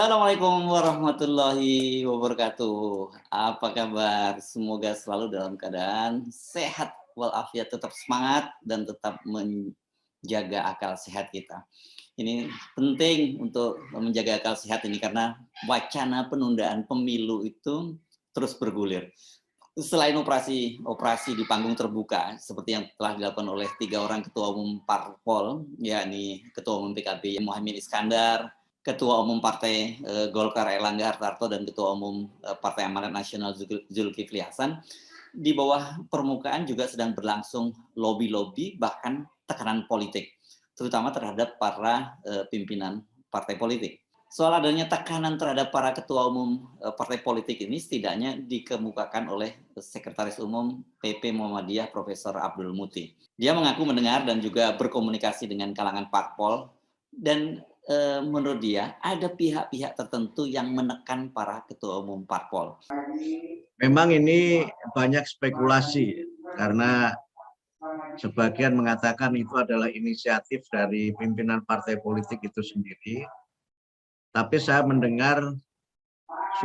Assalamualaikum warahmatullahi wabarakatuh. Apa kabar? Semoga selalu dalam keadaan sehat walafiat, tetap semangat dan tetap menjaga akal sehat kita. Ini penting untuk menjaga akal sehat ini karena wacana penundaan pemilu itu terus bergulir. Selain operasi di panggung terbuka seperti yang telah dilakukan oleh 3 orang ketua umum parpol, yakni Ketua Umum PKB Muhaimin Iskandar, Ketua Umum Partai Golkar Airlangga Hartarto, dan Ketua Umum Partai Amanat Nasional Zulkifli Hasan, di bawah permukaan juga sedang berlangsung lobby-lobby bahkan tekanan politik, terutama terhadap para pimpinan partai politik. Soal adanya tekanan terhadap para ketua umum partai politik ini setidaknya dikemukakan oleh Sekretaris Umum PP Muhammadiyah Profesor Abdul Muti. Dia mengaku mendengar dan juga berkomunikasi dengan kalangan parpol dan menurut dia ada pihak-pihak tertentu yang menekan para ketua umum parpol. Memang ini banyak spekulasi karena sebagian mengatakan itu adalah inisiatif dari pimpinan partai politik itu sendiri. Tapi saya mendengar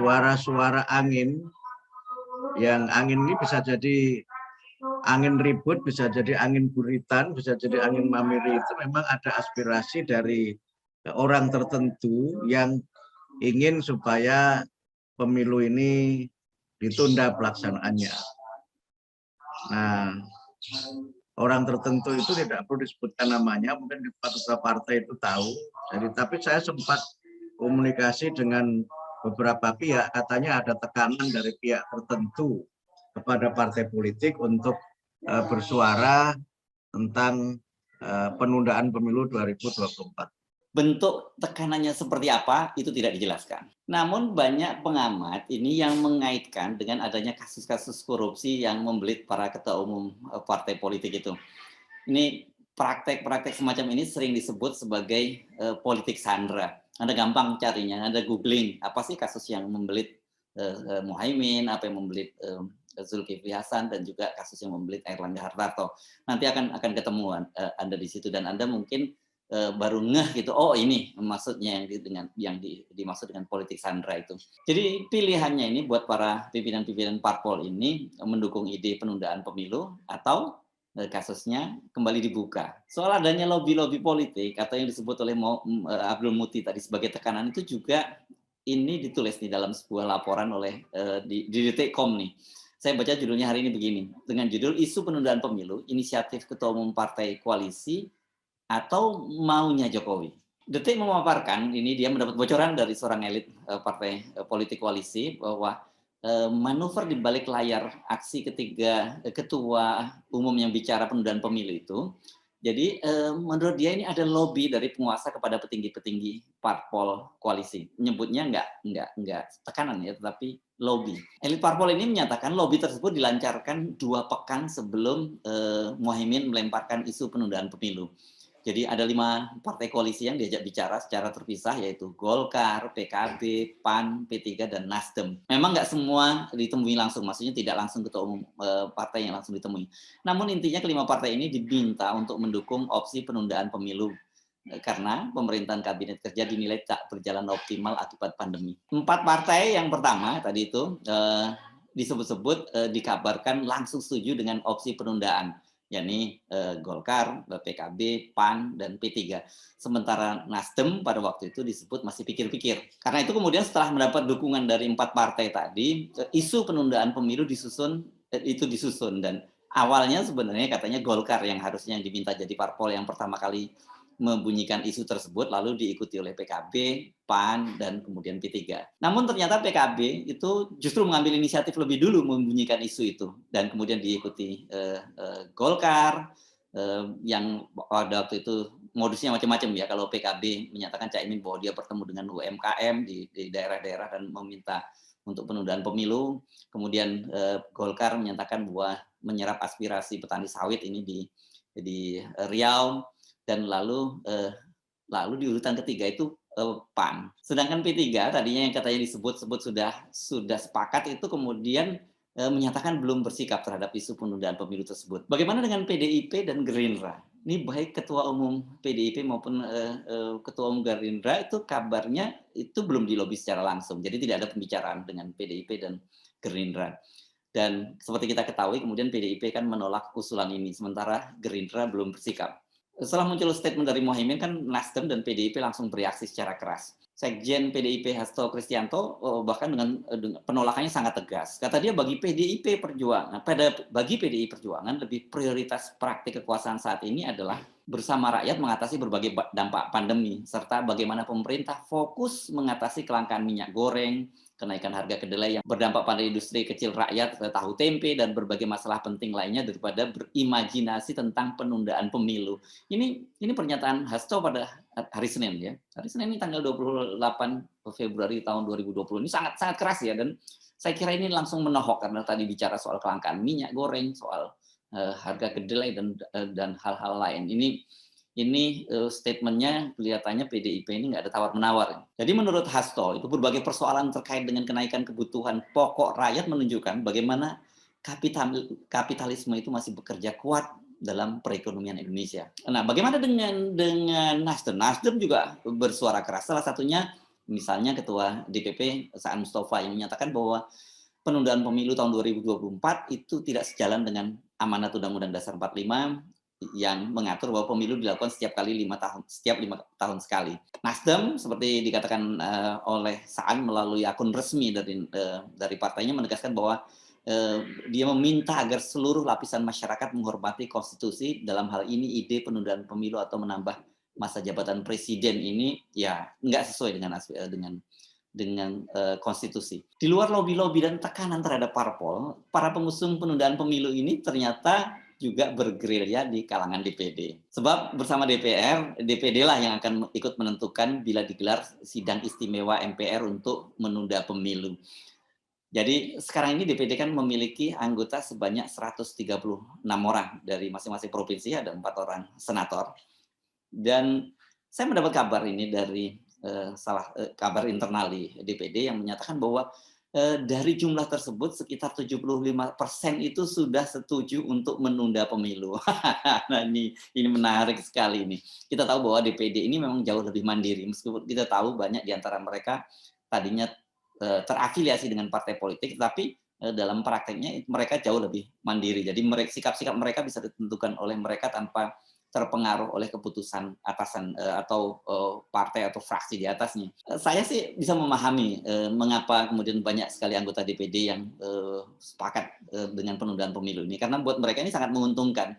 suara-suara angin, yang angin ini bisa jadi angin ribut, bisa jadi angin buritan, bisa jadi angin mamiri. Itu memang ada aspirasi dari orang tertentu yang ingin supaya pemilu ini ditunda pelaksanaannya. Nah, orang tertentu itu tidak perlu disebutkan namanya, mungkin di beberapa partai itu tahu. Jadi, tapi saya sempat komunikasi dengan beberapa pihak, katanya ada tekanan dari pihak tertentu kepada partai politik untuk bersuara tentang penundaan pemilu 2024. Bentuk tekanannya seperti apa itu tidak dijelaskan. Namun banyak pengamat ini yang mengaitkan dengan adanya kasus-kasus korupsi yang membelit para ketua umum partai politik itu. Ini praktek-praktek semacam ini sering disebut sebagai politik sandera. Anda gampang carinya, Anda googling apa sih kasus yang membelit Muhaimin, apa yang membelit Zulkifli Hasan, dan juga kasus yang membelit Airlangga Hartarto. Nanti akan ketemu Anda di situ, dan Anda mungkin baru ngeh gitu, oh ini maksudnya yang dimaksud dengan politik sandera itu. Jadi pilihannya ini buat para pimpinan-pimpinan parpol ini mendukung ide penundaan pemilu atau kasusnya kembali dibuka. Soal adanya lobby-lobby politik atau yang disebut oleh Abdul Muti tadi sebagai tekanan itu juga ini ditulis nih dalam sebuah laporan oleh di Detik.com nih. Saya baca judulnya hari ini begini, dengan judul Isu Penundaan Pemilu, Inisiatif Ketua Umum Partai Koalisi atau Maunya Jokowi. Detik memaparkan, ini dia mendapat bocoran dari seorang elit partai politik koalisi bahwa manuver di balik layar aksi ketiga ketua umum yang bicara penundaan pemilu itu, jadi menurut dia ini ada lobby dari penguasa kepada petinggi-petinggi parpol koalisi. Menyebutnya enggak tekanan ya, tetapi lobby. Elit parpol ini menyatakan lobby tersebut dilancarkan 2 pekan sebelum Muhaimin melemparkan isu penundaan pemilu. Jadi ada 5 partai koalisi yang diajak bicara secara terpisah, yaitu Golkar, PKB, PAN, P3, dan Nasdem. Memang nggak semua ditemui langsung, maksudnya tidak langsung ketua umum partai yang langsung ditemui. Namun intinya kelima partai ini diminta untuk mendukung opsi penundaan pemilu karena pemerintahan kabinet kerja dinilai tak berjalan optimal akibat pandemi. 4 partai yang pertama tadi itu disebut-sebut dikabarkan langsung setuju dengan opsi penundaan, yakni Golkar, PKB, PAN, dan P3. Sementara Nasdem pada waktu itu disebut masih pikir-pikir. Karena itu kemudian setelah mendapat dukungan dari 4 partai tadi, isu penundaan pemilu disusun dan awalnya sebenarnya katanya Golkar yang harusnya diminta jadi parpol yang pertama kali membunyikan isu tersebut, lalu diikuti oleh PKB, PAN, dan kemudian P3. Namun ternyata PKB itu justru mengambil inisiatif lebih dulu membunyikan isu itu, dan kemudian diikuti Golkar, yang pada waktu itu modusnya macam-macam ya. Kalau PKB menyatakan Caimin bahwa dia bertemu dengan UMKM di daerah-daerah dan meminta untuk penundaan pemilu, kemudian Golkar menyatakan bahwa menyerap aspirasi petani sawit ini di Riau, dan lalu di urutan ketiga itu PAN. Sedangkan P3 tadinya yang katanya disebut-sebut sudah sepakat itu kemudian menyatakan belum bersikap terhadap isu penundaan pemilu tersebut. Bagaimana dengan PDIP dan Gerindra? ini baik Ketua Umum PDIP maupun, Ketua Umum Gerindra itu kabarnya itu belum dilobi secara langsung. Jadi tidak ada pembicaraan dengan PDIP dan Gerindra. Dan seperti kita ketahui kemudian PDIP kan menolak usulan ini, sementara Gerindra belum bersikap. Setelah muncul statement dari Muhaimin kan Nasdem dan PDIP langsung bereaksi secara keras. Sekjen PDIP Hasto Kristianto bahkan dengan penolakannya sangat tegas. Kata dia bagi PDI Perjuangan lebih prioritas praktik kekuasaan saat ini adalah bersama rakyat mengatasi berbagai dampak pandemi serta bagaimana pemerintah fokus mengatasi kelangkaan minyak goreng, kenaikan harga kedelai yang berdampak pada industri kecil rakyat, tahu tempe dan berbagai masalah penting lainnya daripada berimajinasi tentang penundaan pemilu. Ini pernyataan Hasto pada hari Senin ya. Hari Senin ini tanggal 28 Februari tahun 2020. Ini sangat sangat keras ya, dan saya kira ini langsung menohok karena tadi bicara soal kelangkaan minyak goreng, soal harga kedelai dan hal-hal lain. Ini statementnya kelihatannya PDIP ini nggak ada tawar-menawar. Jadi menurut Hasto, itu berbagai persoalan terkait dengan kenaikan kebutuhan pokok rakyat menunjukkan bagaimana kapitalisme itu masih bekerja kuat dalam perekonomian Indonesia. Nah, bagaimana dengan Nasdem? Nasdem juga bersuara keras. Salah satunya misalnya Ketua DPP Saan Mustafa yang menyatakan bahwa penundaan pemilu tahun 2024 itu tidak sejalan dengan amanat Undang-Undang Dasar 45 yang mengatur bahwa pemilu dilakukan setiap 5 tahun sekali. Nasdem seperti dikatakan oleh Saan melalui akun resmi dari partainya menegaskan bahwa dia meminta agar seluruh lapisan masyarakat menghormati konstitusi, dalam hal ini ide penundaan pemilu atau menambah masa jabatan presiden ini ya nggak sesuai dengan konstitusi. Di luar lobi-lobi dan tekanan terhadap parpol, para pengusung penundaan pemilu ini ternyata juga bergerilya di kalangan DPD. Sebab bersama DPR, DPD lah yang akan ikut menentukan bila digelar sidang istimewa MPR untuk menunda pemilu. Jadi sekarang ini DPD kan memiliki anggota sebanyak 136 orang dari masing-masing provinsi, ada 4 orang senator. Dan saya mendapat kabar ini dari kabar internal di DPD yang menyatakan bahwa dari jumlah tersebut sekitar 75% itu sudah setuju untuk menunda pemilu. Nah, ini menarik sekali ini. Kita tahu bahwa DPD ini memang jauh lebih mandiri, meskipun kita tahu banyak di antara mereka tadinya terafiliasi dengan partai politik, tapi dalam prakteknya mereka jauh lebih mandiri. Jadi sikap-sikap mereka bisa ditentukan oleh mereka tanpa terpengaruh oleh keputusan atasan atau partai atau fraksi di atasnya. Saya sih bisa memahami mengapa kemudian banyak sekali anggota DPD yang sepakat dengan penundaan pemilu ini, karena buat mereka ini sangat menguntungkan.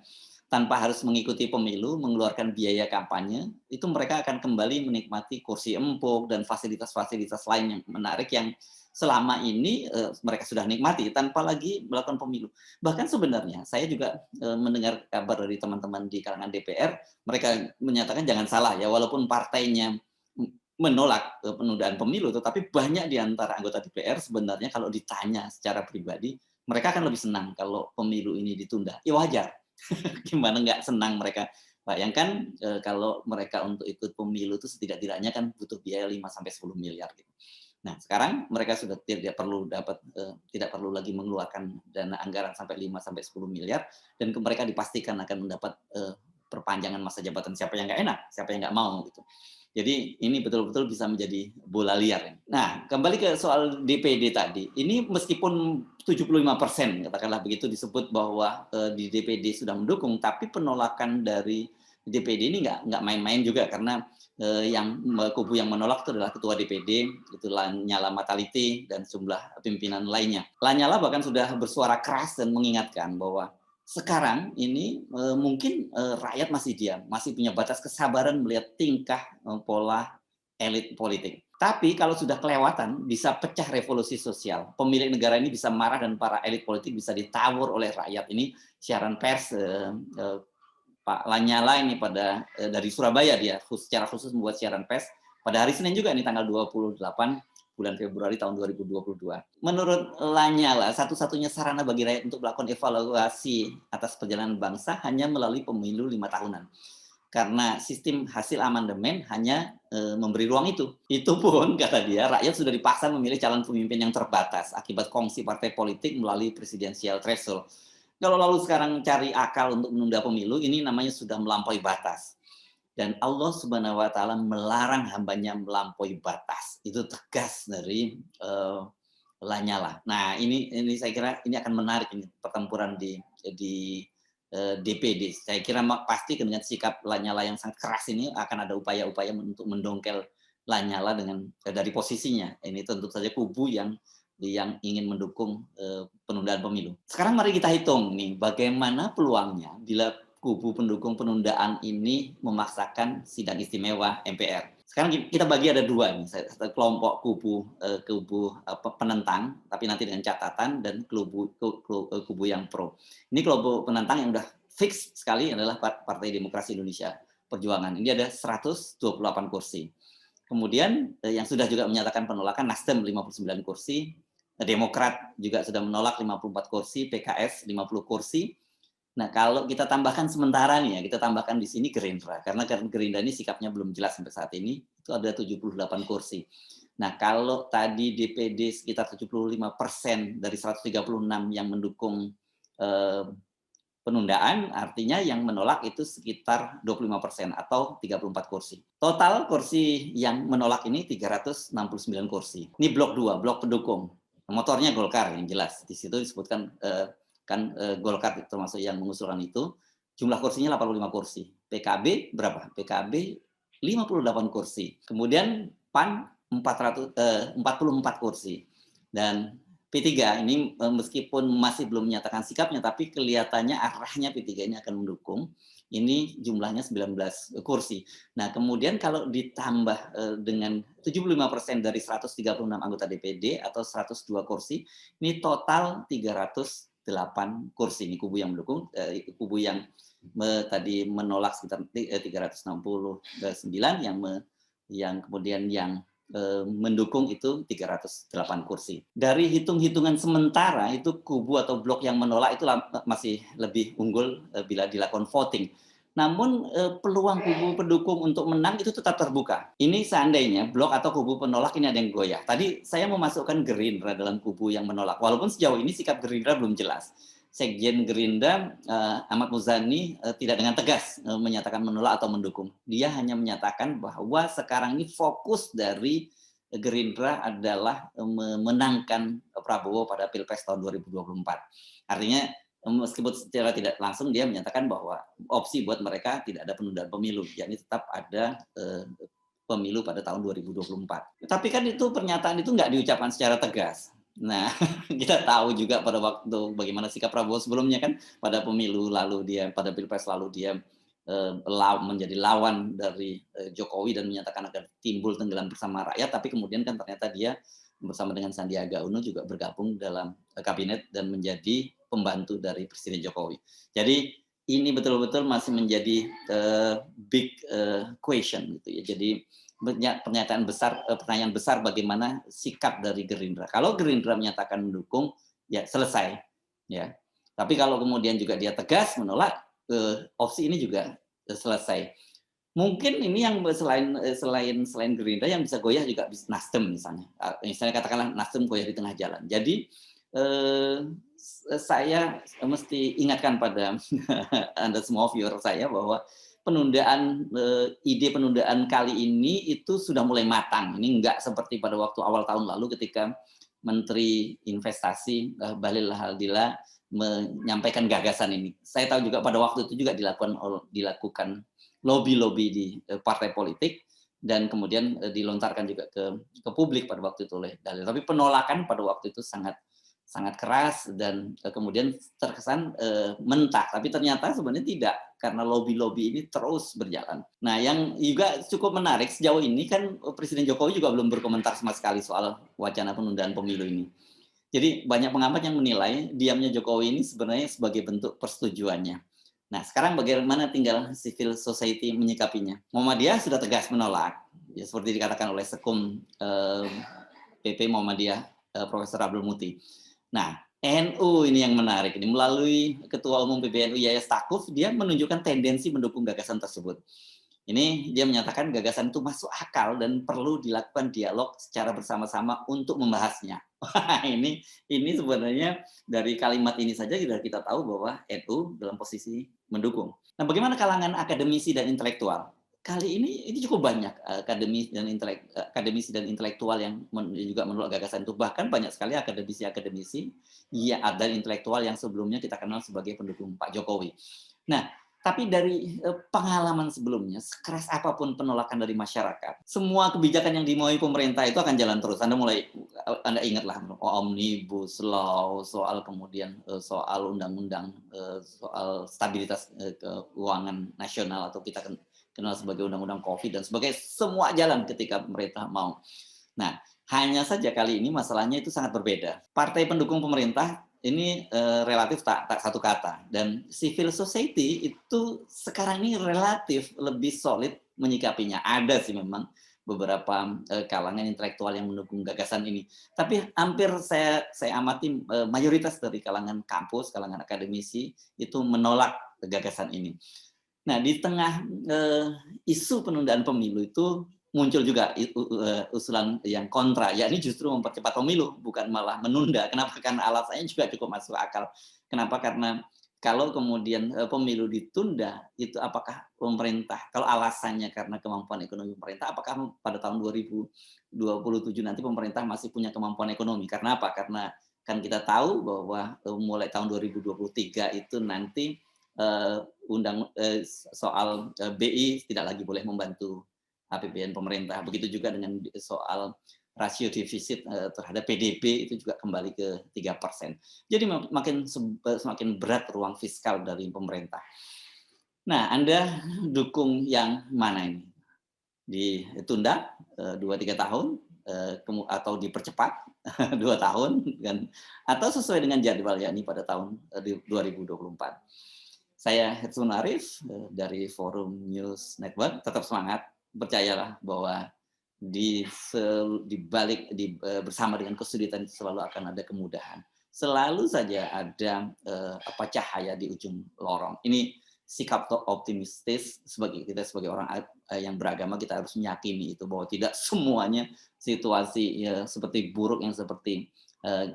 Tanpa harus mengikuti pemilu, mengeluarkan biaya kampanye, itu mereka akan kembali menikmati kursi empuk dan fasilitas-fasilitas lain yang menarik yang selama ini mereka sudah nikmati tanpa lagi melakukan pemilu. Bahkan sebenarnya saya juga mendengar kabar dari teman-teman di kalangan DPR, mereka menyatakan jangan salah ya, walaupun partainya menolak penundaan pemilu, tetapi banyak di antara anggota DPR sebenarnya kalau ditanya secara pribadi, mereka akan lebih senang kalau pemilu ini ditunda. Ya wajar, gimana nggak senang mereka. Bayangkan kalau mereka untuk ikut pemilu itu setidak-tidaknya kan butuh biaya 5-10 miliar gitu. Nah, sekarang mereka sudah tidak perlu lagi mengeluarkan dana anggaran sampai 5-10 miliar, dan mereka dipastikan akan mendapat perpanjangan masa jabatan. Siapa yang nggak enak, siapa yang nggak mau gitu. Jadi ini betul-betul bisa menjadi bola liar. Nah, kembali ke soal DPD tadi. Ini meskipun 75% katakanlah begitu disebut bahwa di DPD sudah mendukung, tapi penolakan dari DPD ini nggak main-main juga, karena yang kubu yang menolak itu adalah ketua DPD, itu Lanyala Mataliti dan sejumlah pimpinan lainnya. Lanyala bahkan sudah bersuara keras dan mengingatkan bahwa sekarang ini mungkin rakyat masih diam, masih punya batas kesabaran melihat tingkah pola elit politik. Tapi kalau sudah kelewatan bisa pecah revolusi sosial. Pemilik negara ini bisa marah dan para elit politik bisa ditawur oleh rakyat. Ini siaran pers Pak Lanyala ini dari Surabaya, dia secara khusus membuat siaran pers pada hari Senin juga, ini tanggal 28 bulan Februari tahun 2022. Menurut Lanyala, satu-satunya sarana bagi rakyat untuk melakukan evaluasi atas perjalanan bangsa hanya melalui pemilu 5 tahunan. Karena sistem hasil amandemen hanya memberi ruang itu. Itu pun, kata dia, rakyat sudah dipaksa memilih calon pemimpin yang terbatas akibat kongsi partai politik melalui presidensial threshold. Kalau lalu sekarang cari akal untuk menunda pemilu, ini namanya sudah melampaui batas. Dan Allah Subhanahu wa taala melarang hambanya melampaui batas. Itu tegas dari Lanyala. Nah, ini saya kira ini akan menarik ini pertempuran di DPD. Saya kira pasti dengan sikap Lanyala yang sangat keras ini akan ada upaya-upaya untuk mendongkel Lanyala dengan dari posisinya. Ini tentu saja kubu yang ingin mendukung penundaan pemilu. Sekarang mari kita hitung nih bagaimana peluangnya bila kubu pendukung penundaan ini memaksakan sidang istimewa MPR. Sekarang kita bagi ada dua nih, kelompok kubu penentang, tapi nanti dengan catatan, dan kubu yang pro. Ini kelompok penentang yang udah fix sekali adalah Partai Demokrasi Indonesia Perjuangan. Ini ada 128 kursi. Kemudian yang sudah juga menyatakan penolakan Nasdem 59 kursi, Demokrat juga sudah menolak 54 kursi, PKS 50 kursi. Nah, kalau kita tambahkan sementara nih ya, kita tambahkan di sini Gerindra, karena Gerindra ini sikapnya belum jelas sampai saat ini, itu ada 78 kursi. Nah, kalau tadi DPD sekitar 75% dari 136 yang mendukung penundaan, artinya yang menolak itu sekitar 25% atau 34 kursi. Total kursi yang menolak ini 369 kursi. Ini blok 2, blok pendukung. Motornya Golkar yang jelas. Di situ disebutkan Golkar termasuk yang mengusulkan itu, jumlah kursinya 85 kursi. PKB berapa? PKB 58 kursi. Kemudian PAN 44 kursi. Dan P3 ini meskipun masih belum menyatakan sikapnya, tapi kelihatannya arahnya P3 ini akan mendukung. Ini jumlahnya 19 kursi. Nah, kemudian kalau ditambah dengan 75% dari 136 anggota DPD atau 102 kursi, ini total 308 kursi. Ini kubu yang mendukung, kubu yang tadi menolak sekitar 369, yang kemudian yang mendukung itu 308 kursi. Dari hitung-hitungan sementara itu kubu atau blok yang menolak itu masih lebih unggul bila dilakukan voting. Namun peluang kubu pendukung untuk menang itu tetap terbuka. Ini seandainya blok atau kubu penolak ini ada yang goyah. Tadi saya memasukkan Gerindra dalam kubu yang menolak. Walaupun sejauh ini sikap Gerindra belum jelas. Sekjen Gerindra Ahmad Muzani tidak dengan tegas menyatakan menolak atau mendukung. Dia hanya menyatakan bahwa sekarang ini fokus dari Gerindra adalah memenangkan Prabowo pada Pilpres tahun 2024. Artinya meskipun secara tidak langsung dia menyatakan bahwa opsi buat mereka tidak ada penundaan pemilu, yakni tetap ada pemilu pada tahun 2024. Tapi kan itu pernyataan itu nggak diucapkan secara tegas. Nah, kita tahu juga pada waktu bagaimana sikap Prabowo sebelumnya kan, pada pemilu lalu pada Pilpres lalu dia menjadi lawan dari Jokowi dan menyatakan akan timbul tenggelam bersama rakyat, tapi kemudian kan ternyata dia bersama dengan Sandiaga Uno juga bergabung dalam kabinet dan menjadi pembantu dari Presiden Jokowi. Jadi ini betul-betul masih menjadi big question gitu ya. Jadi pertanyaan besar bagaimana sikap dari Gerindra. Kalau Gerindra menyatakan mendukung, ya selesai, ya. Tapi kalau kemudian juga dia tegas menolak, opsi ini juga selesai. Mungkin ini yang selain Gerindra yang bisa goyah juga Nasdem misalnya. Misalnya katakanlah Nasdem goyah di tengah jalan. Jadi saya mesti ingatkan pada Anda semua viewer saya bahwa ide penundaan kali ini itu sudah mulai matang. Ini enggak seperti pada waktu awal tahun lalu ketika Menteri Investasi Bahlil Lahadalia menyampaikan gagasan ini. Saya tahu juga pada waktu itu juga dilakukan lobby di partai politik dan kemudian dilontarkan juga ke publik pada waktu itu oleh Bahlil. Tapi penolakan pada waktu itu sangat keras dan kemudian terkesan mentah, tapi ternyata sebenarnya tidak, karena lobby ini terus berjalan. Nah, yang juga cukup menarik sejauh ini kan Presiden Jokowi juga belum berkomentar sama sekali soal wacana penundaan pemilu ini. Jadi banyak pengamat yang menilai diamnya Jokowi ini sebenarnya sebagai bentuk persetujuannya. Nah, sekarang bagaimana tinggal civil society menyikapinya? Muhammadiyah sudah tegas menolak, ya seperti dikatakan oleh Sekum PP Muhammadiyah Profesor Abdul Muti. Nah, NU ini yang menarik. Ini melalui Ketua Umum PBNU Yaya Stakuf, dia menunjukkan tendensi mendukung gagasan tersebut. Ini dia menyatakan gagasan itu masuk akal dan perlu dilakukan dialog secara bersama-sama untuk membahasnya. Ini sebenarnya dari kalimat ini saja sudah kita tahu bahwa NU dalam posisi mendukung. Nah, bagaimana kalangan akademisi dan intelektual? Kali ini cukup banyak akademisi dan intelektual yang juga menolak gagasan itu. Bahkan banyak sekali akademisi-akademisi ya, dan intelektual yang sebelumnya kita kenal sebagai pendukung Pak Jokowi. Nah, tapi dari pengalaman sebelumnya, sekeras apapun penolakan dari masyarakat, semua kebijakan yang dimaui pemerintah itu akan jalan terus. Anda ingatlah omnibus law, soal kemudian soal undang-undang soal stabilitas keuangan nasional, atau kita kenal sebagai undang-undang COVID dan sebagai semua jalan ketika pemerintah mau. Nah, hanya saja kali ini masalahnya itu sangat berbeda. Partai pendukung pemerintah ini relatif tak satu kata, dan civil society itu sekarang ini relatif lebih solid menyikapinya. Ada sih memang beberapa kalangan intelektual yang mendukung gagasan ini, tapi hampir saya amati mayoritas dari kalangan kampus, kalangan akademisi itu menolak gagasan ini. Nah, di tengah isu penundaan pemilu itu muncul juga usulan yang kontra, yakni justru mempercepat pemilu, bukan malah menunda. Kenapa? Karena alasannya juga cukup masuk akal. Kenapa? Karena kalau kemudian pemilu ditunda, itu apakah pemerintah, kalau alasannya karena kemampuan ekonomi pemerintah, apakah pada tahun 2027 nanti pemerintah masih punya kemampuan ekonomi? Karena apa? Karena kan kita tahu bahwa mulai tahun 2023 itu nanti eh, soal BI tidak lagi boleh membantu APBN pemerintah. Begitu juga dengan soal rasio defisit terhadap PDB itu juga kembali ke 3%. Jadi semakin berat ruang fiskal dari pemerintah. Nah, Anda dukung yang mana ini? Ditunda 2-3 tahun atau dipercepat 2 tahun, atau sesuai dengan jadwal, yakni pada tahun 2024. Saya Hetsun Arif dari Forum News Network. Tetap semangat, percayalah bahwa bersama dengan kesulitan itu selalu akan ada kemudahan. Selalu saja ada cahaya di ujung lorong. Ini sikap optimistis kita sebagai orang yang beragama, kita harus meyakini itu, bahwa tidak semuanya situasi seperti buruk yang seperti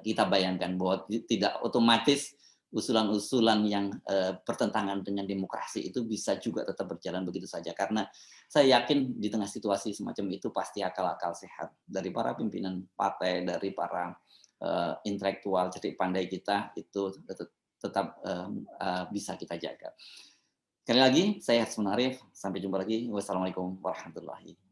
kita bayangkan, bahwa tidak otomatis usulan-usulan yang bertentangan dengan demokrasi itu bisa juga tetap berjalan begitu saja. Karena saya yakin di tengah situasi semacam itu pasti akal-akal sehat dari para pimpinan partai, dari para intelektual cerdik pandai kita itu tetap bisa kita jaga. Sekali lagi, saya Hasbun Arif. Sampai jumpa lagi. Wassalamualaikum warahmatullahi